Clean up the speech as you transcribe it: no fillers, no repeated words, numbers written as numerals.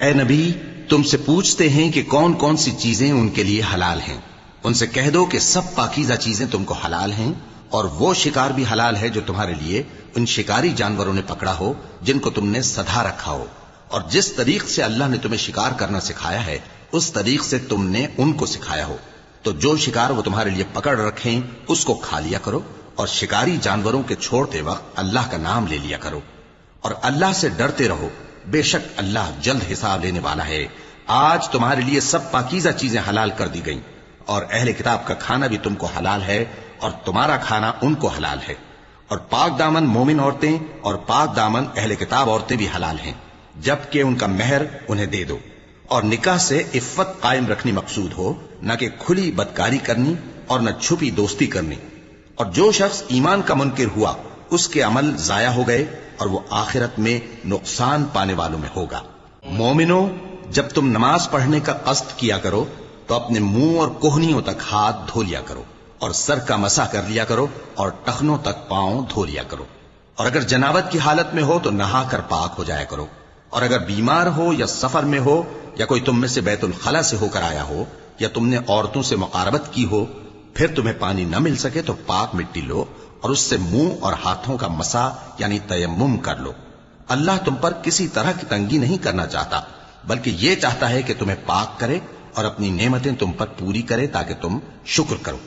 اے نبی تم سے پوچھتے ہیں کہ کون کون سی چیزیں ان کے لیے حلال ہیں، ان سے کہہ دو کہ سب پاکیزہ چیزیں تم کو حلال ہیں، اور وہ شکار بھی حلال ہے جو تمہارے لیے ان شکاری جانوروں نے پکڑا ہو جن کو تم نے سدھا رکھا ہو، اور جس طریق سے اللہ نے تمہیں شکار کرنا سکھایا ہے اس طریق سے تم نے ان کو سکھایا ہو، تو جو شکار وہ تمہارے لیے پکڑ رکھیں اس کو کھا لیا کرو، اور شکاری جانوروں کے چھوڑتے وقت اللہ کا نام لے لیا کرو، اور اللہ سے ڈرتے رہو، بے شک اللہ جلد حساب لینے والا ہے۔ آج تمہارے لیے سب پاکیزہ چیزیں حلال کر دی گئیں، اور اہل کتاب کا کھانا بھی تم کو حلال ہے اور تمہارا کھانا ان کو حلال ہے، اور پاک دامن مومن عورتیں اور پاک دامن اہل کتاب عورتیں بھی حلال ہیں، جبکہ ان کا مہر انہیں دے دو، اور نکاح سے عفت قائم رکھنی مقصود ہو، نہ کہ کھلی بدکاری کرنی اور نہ چھپی دوستی کرنی۔ اور جو شخص ایمان کا منکر ہوا اس کے عمل ضائع ہو گئے اور وہ آخرت میں نقصان پانے والوں میں ہوگا۔ مومنو، جب تم نماز پڑھنے کا قصد کیا کرو تو اپنے منہ اور کوہنیوں تک ہاتھ دھو لیا کرو، اور سر کا مسح کر لیا کرو، اور ٹخنوں تک پاؤں دھو لیا کرو، اور اگر جنابت کی حالت میں ہو تو نہا کر پاک ہو جایا کرو، اور اگر بیمار ہو یا سفر میں ہو یا کوئی تم میں سے بیت الخلا سے ہو کر آیا ہو یا تم نے عورتوں سے مقاربت کی ہو، پھر تمہیں پانی نہ مل سکے تو پاک مٹی لو اور اس سے منہ اور ہاتھوں کا مسح یعنی تیمم کر لو۔ اللہ تم پر کسی طرح کی تنگی نہیں کرنا چاہتا، بلکہ یہ چاہتا ہے کہ تمہیں پاک کرے اور اپنی نعمتیں تم پر پوری کرے تاکہ تم شکر کرو۔